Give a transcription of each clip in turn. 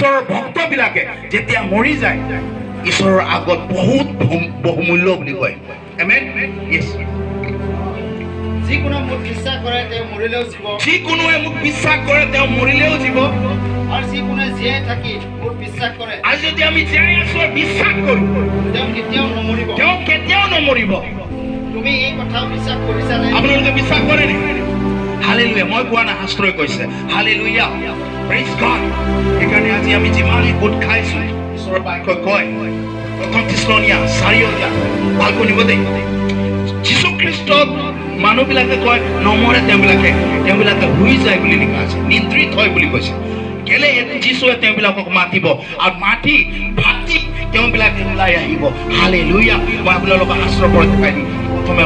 ঈশ্বৰৰ ভক্তবিলাকে যেতিয়া মৰি যায় ঈশ্বৰৰ আগত বহুত বহুমূল্য বুলি কয় আমেন ইয়েছ যিকোনো মোক বিশ্বাস কৰে তেওঁ মৰিলেও জীৱ যিকোনোৱে মোক বিশ্বাস কৰে তেওঁ মৰিলেও জীৱ আৰু যিকোনোৱে জীয়াই থাকি মোক বিশ্বাস কৰে আৰু যদি আমি জীয়াই আছো বিশ্বাস কৰো তেওঁ কেতিয়াও নমৰিব তুমি এই কথা বিশ্বাস কৰিছানে আপোনালোকে বিশ্বাস কৰে নে হালেলুয়া মই কোৱা না শাস্ত্ৰই কৈছে হালেলুয়া প্ৰেইজ গড সেইকাৰণে আজি আমি যিমান গোট খাইছো ঈশ্বৰৰ বাক্যই কয় প্ৰথম থিছলনিয়া 4 ভালকৈ শুনিব দেই যীশু খ্ৰীষ্টক মানুহবিলাকে কয় নমৰে তেওঁবিলাকে শুই যায় বুলি লিখা আছে নিদ্ৰিত হয় বুলি কৈছে কেলে যীশুৱে তেওঁবিলাকক মাতিব আৰু মাতি ভাতি তেওঁবিলাকে ওলাই আহিব হালেলুয়া মই আপোনালোকক শাস্ত্ৰৰ পৰা দেখাই দিম প্ৰথমে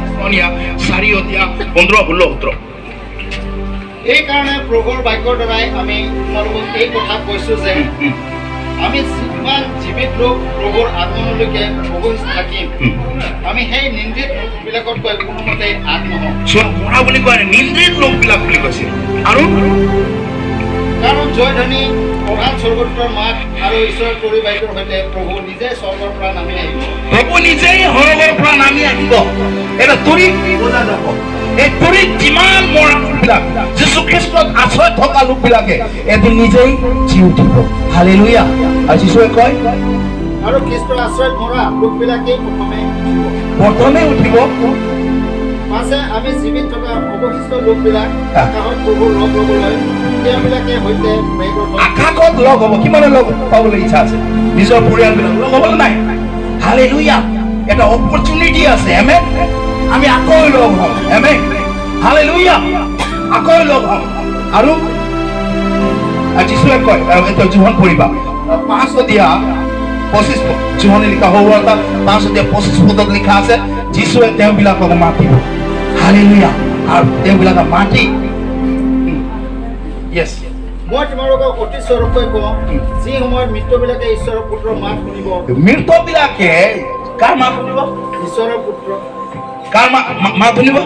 থিছলনিয়া 4:15-16 এই কাৰণে প্ৰভুৰ বাক্যৰ দ্বাৰাই আমি তোমালোকক এই কথা কৈছো যে আমি যিমান জীৱিত লোক প্ৰভুৰ আগমনলৈকে উপস্থিত থাকিম আমি সেই নিন্দিত লোকবিলাকতকৈ কোনোমতে আগ নহওঁ মৰা বুলি কোৱা নিন্দিত লোকবিলাক বুলি কৈছে আৰু কাৰণ জয়ধ্বনি প্ৰধান স্বৰ্গদূতৰ মাত আৰু ঈশ্বৰৰ পৰিবাহিতৰ সৈতে প্ৰভু নিজে স্বৰ্গৰ পৰা নামি আহিব প্ৰভু নিজেই সৰগৰ পৰা নামি আহিব এটা তৰিত বজা যাব এই তৰিত যিমান মৰা লোকবিলাক যীশু খ্ৰীষ্টত আশ্ৰয় থকা লোকবিলাকে এদিন নিজেই জি উঠিব হালেলুয়া আৰু যীশুৱে কয় আৰু খ্ৰীষ্টৰ আশ্ৰয়ত মৰা লোকবিলাকেই প্ৰথমে উঠিব পাছে আমি জীৱিত থকা অৱশিষ্ট লোকবিলাক আকাশত প্ৰভুৰ লগ ল'বলৈ তেওঁবিলাকে সৈতে আকাশত লগ হ'ব কিমানে লগ পাবলৈ ইচ্ছা আছে নিজৰ পৰিয়ালবিলাক লগ হ'বলৈ নাই হালেলুয়া এটা অপৰচুনিটি আছে আমেন আমি আকৌ লগ হ'ম আমেন হালেলুয়া আকৌ লগ হ'ম আৰু যীশুৱে কয় এটা জোহন পঢ়িবা 5:25 জোহনে লিখা হ'ব এটা 5:25 লিখা আছে যীশুৱে তেওঁবিলাকক মাতিব হালেলুয়া আৰু তেওঁবিলাকক মাতি ইয়েছ মই তোমালোকক অতি স্বৰূপকৈ কওঁ যি সময়ত মৃতবিলাকে ঈশ্বৰৰ পুত্ৰৰ মাত শুনিব মৃতবিলাকে কাৰ মাত শুনিব ঈশ্বৰৰ পুত্ৰ কাৰ মাত শুনিব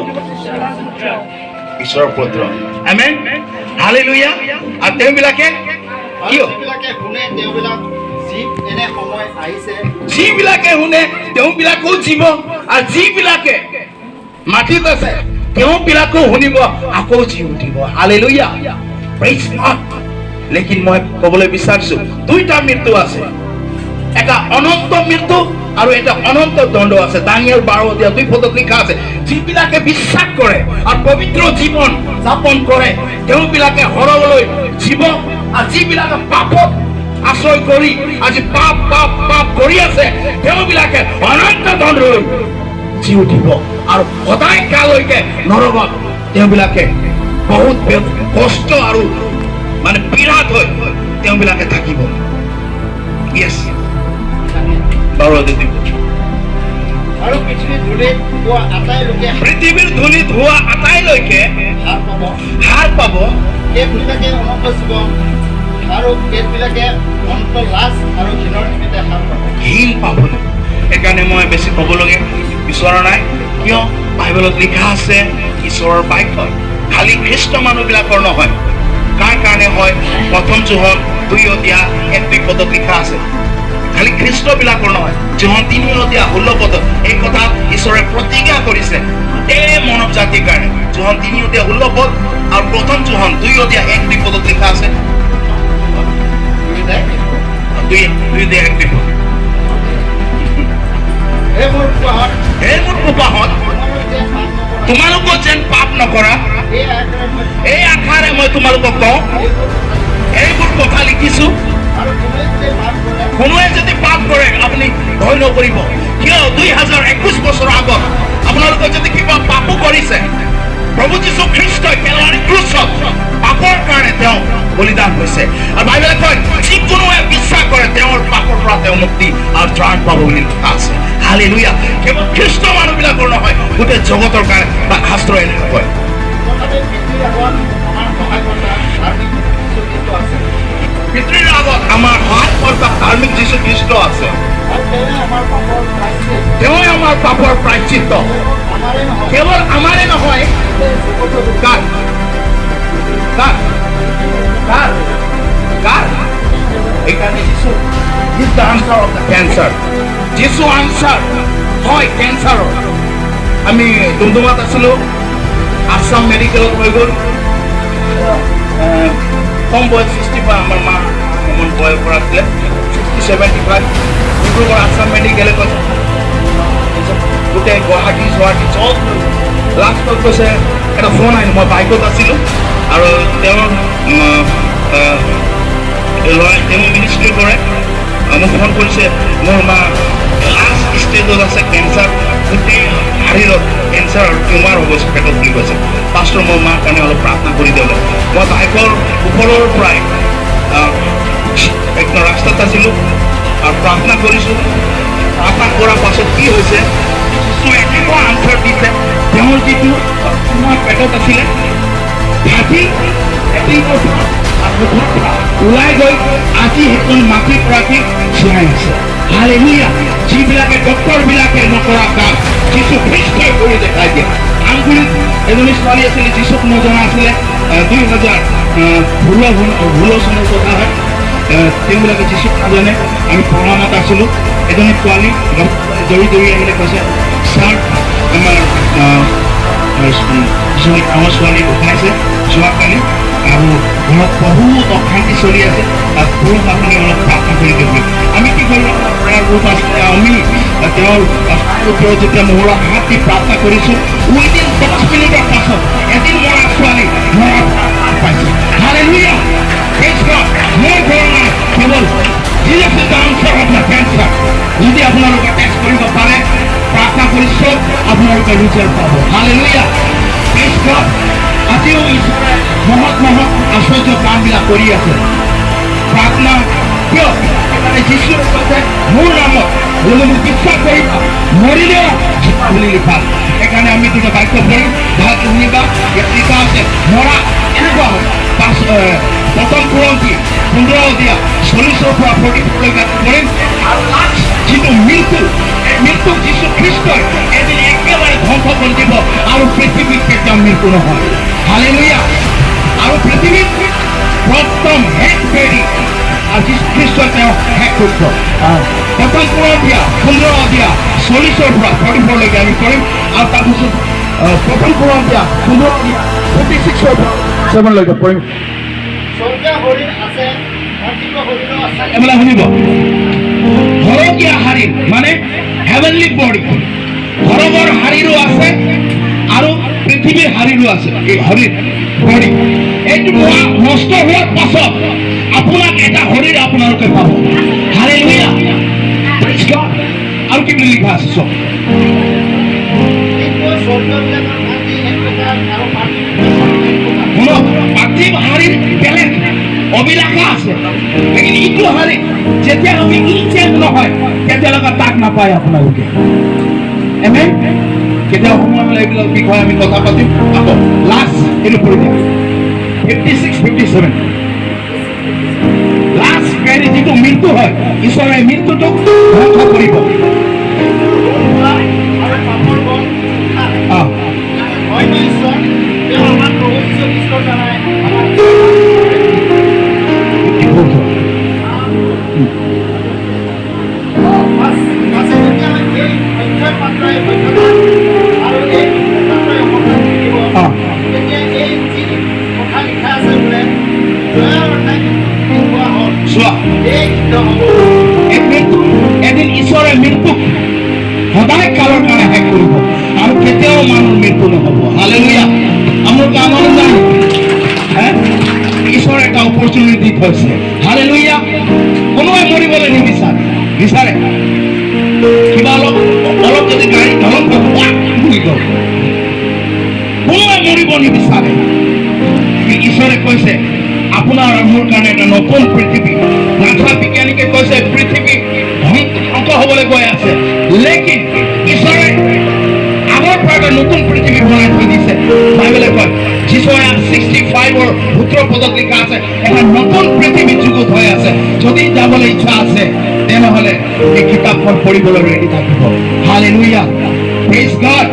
ঈশ্বৰৰ পুত্ৰ আমেন হালেলুয়া আৰু তেওঁবিলাকে কিয় শুনে তেওঁবিলাক এনে সময় আহিছে যিবিলাকে শুনে তেওঁবিলাকেও জীৱ আৰু যিবিলাকে মাটিত আছে তেওঁবিলাকেও শুনিব আকৌ জি উঠিব হালেলুয়া প্ৰেইজ গড লেকিন মই ক'বলৈ বিচাৰিছো দুইটা মৃত্যু আছে এটা অনন্ত মৃত্যু আৰু এটা অনন্ত দণ্ড আছে দানিয়েল 12:2 লিখা আছে যিবিলাকে বিশ্বাস কৰে আৰু পবিত্ৰ জীৱন যাপন কৰে তেওঁবিলাকে হৰবলৈ জীৱ আৰু যিবিলাকে পাপত আশ্ৰয় কৰি আজি পাপ কৰি আছে তেওঁবিলাকে অনন্ত দণ্ড জি উঠিব আৰু সদায় কালৈকে নৰকত তেওঁবিলাকে বহুত কষ্ট আৰু মানে পীড়াত হৈ তেওঁবিলাকে থাকিব ইয়েছ আৰু পৃথিৱীৰ ধূলিত হোৱা আটাইলৈকে হাৰ পাব সেইবিলাকে অনন্ত জীৱন আৰু সেইবিলাকে অনন্ত লাজ আৰু ঘিণৰ নিমিত্তে হাৰ পাব ঘিণ পাব সেইকাৰণে মই বেছি ক'বলগীয়া বিচৰা নাই কিয় বাইবেলত লিখা আছে ঈশ্বৰৰ বাক্য খালি খ্ৰীষ্ট মানুহবিলাকৰ নহয় কাৰ কাৰণে হয় প্ৰথম জোহন 2:1 লিখা আছে খালি খ্ৰীষ্টবিলাকৰ নহয় জোহন 3:16 এই কথা ঈশ্বৰে প্ৰতিজ্ঞা কৰিছে এই মানৱ জাতিৰ কাৰণে জোহন 3:16 আৰু প্ৰথম জোহন 2:1 লিখা আছে 2:1 হে মোৰ কুপাহত তোমালোকৰ যেন পাপ নকৰা এই আশাৰে মই তোমালোকক কওঁ এইবোৰ কথা লিখিছো কোনোৱে যদি পাপ কৰে আপুনি ভয় নকৰিব কিয় 2021 বছৰৰ আগত আপোনালোকে যদি কিবা পাপো কৰিছে প্ৰভু যীশু খ্ৰীষ্টই কেলভাৰী ক্ৰুচত পাপৰ কাৰণে তেওঁ বলিদান হৈছে আৰু বাইবেলে কয় যিকোনোৱে বিশ্বাস কৰে তেওঁৰ পাপৰ পৰা তেওঁ মুক্তি আৰু ত্ৰাণ পাব বুলি লিখা আছে হালেলুয়া কেৱল খ্ৰীষ্ট মানুহবিলাকৰ নহয় গোটেই জগতৰ কাৰণে বা শাস্ত্ৰ এনেকৈ কয় পিতৃৰ আগত আমাৰ সহায়কৰ্তা ধাৰ্মিক যীশু খ্ৰীষ্ট আছে তেওঁই আমাৰ পাপৰ প্ৰায়শ্চিত্ত কেৱল আমাৰে নহয় কাৰ কাৰ কাৰ কাৰ is the answer of the cancer. যিচু আনসাৰ হয় কেঞ্চাৰৰ। আমি ডুমডুমাত আছিলোঁ, আছাম মেডিকেলত হৈ গ'ল। কম বয়স 60 পৰা আমাৰ মা অকণমান বয়সৰ আছিলে, 60-75। ডিব্ৰুগড় আছাম মেডিকেলে কৈছে গোটেই গুৱাহাটী চব লাষ্টত কৈছে এটা ফোন আহিল। মই বাইকত আছিলোঁ আৰু তেওঁৰ ল'ৰাই তেওঁ মিনিষ্ট্ৰি কৰে, মোক ফোন কৰিছে মোৰ মা লাষ্ট ষ্টেজত আছে, কেঞ্চাৰ, গোটেই শৰীৰত কেঞ্চাৰ আৰু টিউমাৰ হ'ব পেটত বুলি কৈছে। পাষ্টৰ মোৰ মাৰ কাৰণে অলপ প্ৰাৰ্থনা কৰি দিলে। মই বাইকৰ ওপৰৰ পৰাই একদম ৰাস্তাত আছিলোঁ আৰু প্ৰাৰ্থনা কৰিছোঁ। প্ৰাৰ্থনা কৰাৰ পাছত কি হৈছে, এনেকুৱা আনচাৰ দিছে। তেওঁৰ যিটো টিউমাৰ পেটত আছিলে ফাটি ওলাই গৈ আজি সেইখন মাটিৰ পৰাকে জীয়াই আছে। হালেলুয়া। যিবিলাকে ডক্টৰবিলাকে নকৰা কাম যিচু খ্ৰীষ্টই কৰি দেখাই দিয়ে। আমগুৰিত এজনী ছোৱালী আছিলে, যিচুক নজনা আছিলে। 2016 চনৰ কথা হয়। তেওঁবিলাকে যিচুক নাজানে। আমি প্ৰমাণত আছিলোঁ। এজনী ছোৱালী দৌৰি আহিলে কৈছে, ছাৰ আমাৰ ছোৱালী উঠাইছে যোৱাকালি আৰু ঘৰত বহুত অশান্তি চলি আছে, পুৰুষ আপুনি অলপ প্ৰাৰ্থনা কৰি দিব। আমি কি কৰিলোঁ, প্ৰায় ৰূপ আছিলে, আমি তেওঁৰ ওপৰত যেতিয়া মূৰৰ হাত দি প্ৰাৰ্থনা কৰিছোঁ, উইদিন 10 মিনিটৰ পাছত এদিন মৰা ছোৱালী মৰা পাইছে। হালেলুয়া। Praise god. মোৰ ঘৰ নাই, কেৱল Jesus is the answer of the cancer. যদি আপোনালোকে টেষ্ট কৰিব পাৰে, প্ৰাৰ্থনা কৰিছোঁ, আপোনালোকে ৰিজাল্ট পাব। হালেলুয়া। Praise god. আজিও ঈশ্বৰে মহৎ আশ্চৰ্য কামবিলাক কৰি আছে। প্ৰাৰ্থনা কিয়? যিশুৱে কৈছে মোৰ নামত বোলে মোক বিশ্বাস কৰিবা, মৰিলেও জীৱা বুলি লিখা। সেইকাৰণে আমি যেতিয়া বাক্য পঢ়িম ভাল শুনিবা। ইয়াত লিখা আছে মৰা এনেকুৱা হয়। প্ৰথম পুৰঞ্চি 15 অধ্যায় 40 পৰা 44 পঢ়িম। আৰু লাষ্ট যিটো মৃত্যু, এই মৃত্যু যিচু খ্ৰীষ্টই এদিন একেবাৰে ধ্বংস কৰি দিব আৰু পৃথিৱীত কেতিয়াও মৃত্যু নহয়। হালেলুয়া। আৰু পৃথিৱীত প্ৰথম শেষ পেৰি আৰু যিচু খ্ৰীষ্টই তেওঁ শেষ কৰিব। প্ৰথম পুৰঞ্চি 15 অধ্যায় 40 পৰা 44 আমি কৰিম। আৰু তাৰপিছত প্ৰথম পুৰঞ্চি 15 অধ্যায় 46 পৰা 7 পঢ়িম। স্বৰ্গীয় শৰীৰ আছে, পাৰ্থিৱ শৰীৰো আছে। এইবিলাক শুনিব। সৰগীয়া শৰীৰ মানে হেভেনলি বডি, সৰগৰ শৰীৰো আছে আৰু পৃথিৱীৰ শৰীৰো আছে। এই শৰীৰ বডি এইটো নষ্ট হোৱাৰ পাছত আপোনাক এটা শৰীৰ আপোনালোকে পাব। হালেলুয়া। Praise god. আৰু কি বুলি লিখা আছে চব? কিন্তু স্বৰ্গবিলাকৰ মাটি এক প্ৰকাৰ আৰু পাৰ্থিৱ শুনক, পাৰ্থিৱ শৰীৰ বেলেগ অবিলাসা আছে, লেকিন ইটো শৰীৰ যেতিয়ালৈকে চেঞ্জ নহয় তেতিয়ালৈকে তাক নাপায় আপোনালোকে। এমেন। কেতিয়া সময় হ'লে এইবিলাক বিষয়ে আমি কথা পাতিম। আকৌ লাষ্ট এইটো পঢ়ি দিম 56-57। লাষ্ট পেৰি যিটো মৃত্যু হয়, ঈশ্বৰে মৃত্যুটোক ধ্বংস কৰিব। আৰু পাপৰ বল হয়তো ঈশ্বৰ তেওঁ আমাৰ প্ৰভু যীশু খ্ৰীষ্টৰ দ্বাৰাই আমাৰ এদিন ঈশ্বৰে মৃত্যুক সদায় কালৰ কাৰণে শেষ কৰিব আৰু কেতিয়াও মানুহৰ মৃত্যু নহ'ব। হালেলুয়া। আপোনালোকে আমাৰ জানে ঈশ্বৰে এটা অপৰচুনিটি থৈছে। হালেলুয়া। কোনোৱে মৰিবলৈ বিচাৰে। কিবা অলপ যদি গাড়ী ধৰক কোনোৱে মৰিব নিবিচাৰে। ঈশ্বৰে কৈছে আপোনাৰ আৰু মোৰ কাৰণে এটা নতুন পৃথিৱী। নাথা বিজ্ঞানীকে কৈছে পৃথিৱী ধ্বংস হ'বলৈ গৈ আছে, লেকিন ঈশ্বৰে আগৰ পৰা এটা নতুন পৃথিৱী বনাই থৈ দিছে। বাইবেলে কয় যিচুৱে 65ৰ 17 পদত লিখা আছে এটা নতুন পৃথিৱী যুগত হৈ আছে। যদি যাবলৈ ইচ্ছা আছে তেনেহ'লে এই কিতাপখন পঢ়িবলৈ ৰেডি থাকিব। হালেলুয়া। Praise God.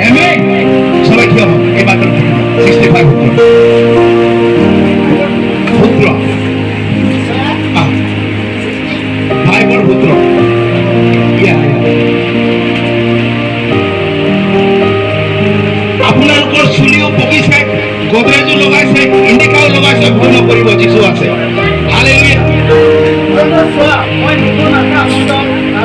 আমেন। সবাই থিয় হওক। এই বাক্য 65 পুত্ৰ 5 চোৱা মই নতুন আকাশ মণ্ডল আৰু নতুন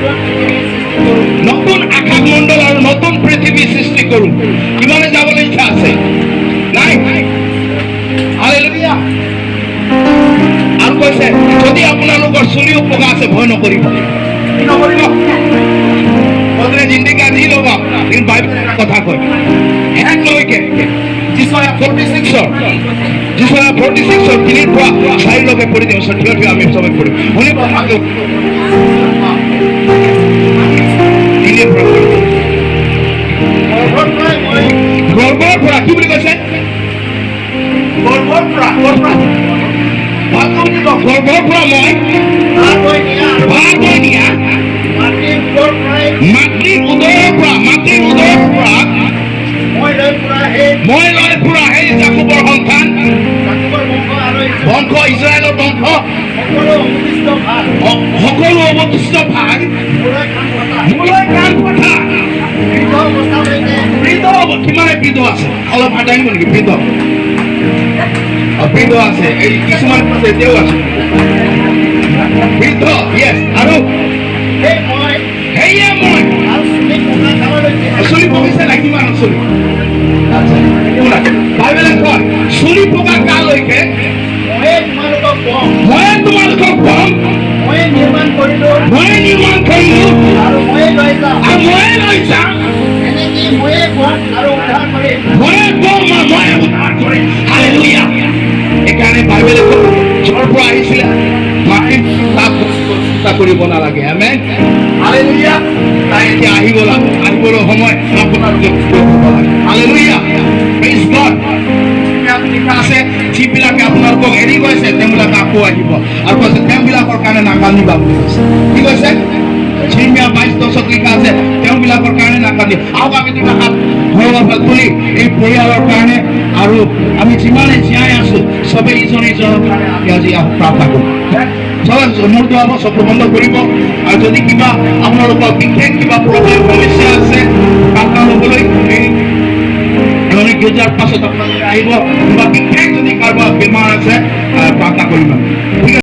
পৃথিৱী সৃষ্টি কৰোঁ নতুন আকাশ মণ্ডল আৰু নতুন পৃথিৱী সৃষ্টি কৰোঁ কিমানে যাবলৈ ইচ্ছা আছে নাই হালেলুয়া আৰু কৈছে যদি আপোনালোকৰ চুলিও পকা আছে ভয় নকৰিব কি নকৰিব বদলে জিন্দিগা দি ল'ব কিন্তু বাইবেলে কথা কয় এক লৈকে যিছয়া 46 যিছয়া 46 তিনিৰ পৰা চাৰিলৈকে পঢ়ি দিওঁ থিয় থিয় আমি চবে পঢ়িম শুনিব ভালকৈ তিনিৰ পৰা গৰ্ভৰ পৰা কি বুলি কৈছে গৰ্ভৰ পৰা গৰ্ভৰ পৰা মই ভাত হৈ নিয়া মাতৃৰ উদৰৰ পৰা মই লৈ ফুৰা সেই জাকুবৰ সন্তান বংশ ইজৰাইলৰ বংশ সকলো অৱশিষ্ট ভাগ মোলৈ কাণ কথা বৃদ্ধ হ'ব কিমানে বৃদ্ধ আছে অলপ হাত আহিব নেকি বৃদ্ধ বৃদ্ধ আছে এই কিছুমান আছে এতিয়াও আছে বৃদ্ধ য়েছ আৰু সেয়ে মই চুলি পকিছে নাই কিমান চুলি বাইবেলে কয় চুলি পকা কালৈকে মই তোমালোকক কম মই নিৰ্মাণ কৰিলো আৰু ময়ে লৈ যাম ময়ে কম আৰু উদ্ধাৰ কৰিম হালেলুয়া এইকাৰণে বাইবেলে কয় য'ৰ পৰা আহিছিলে মাটিত তাক চিন্তা কৰিব নালাগে আমেন হালেলুয়া তাই এতিয়া আহিবলৈ সময় আপোনালোকে হালেলুয়া প্ৰেইজ গড আছে যিবিলাকে আপোনালোকক এৰি গৈছে তেওঁবিলাকে আকৌ আহিব আৰু কৈছে তেওঁবিলাকৰ কাৰণে নাকান্দিবা বুলি কৈছে কি কৈছে জিৰমিয়া 22:10 লিখা আছে তেওঁবিলাকৰ কাৰণে নাকান্দিবা আহক আমি দুটা হাত ভগৱানৰ তুলি এই পৰিয়ালৰ কাৰণে আৰু আমি যিমানে জীয়াই আছো চবে ইজনে ইজনৰ কাৰণে আমি আজি প্ৰাৰ্থনা কৰিম চবে মূৰটো হ'ব চকু বন্ধ কৰিব আৰু যদি কিবা আপোনালোকৰ বিশেষ কিবা প্ৰব্লেম সমস্যা আছে প্ৰাৰ্থনা ল'বলৈ গীৰ্জাৰ পাছত আপোনালোকে আহিব কিবা বিশেষ যদি কাৰোবাৰ বেমাৰ আছে প্ৰাৰ্থনা কৰিবা ঠিক আছে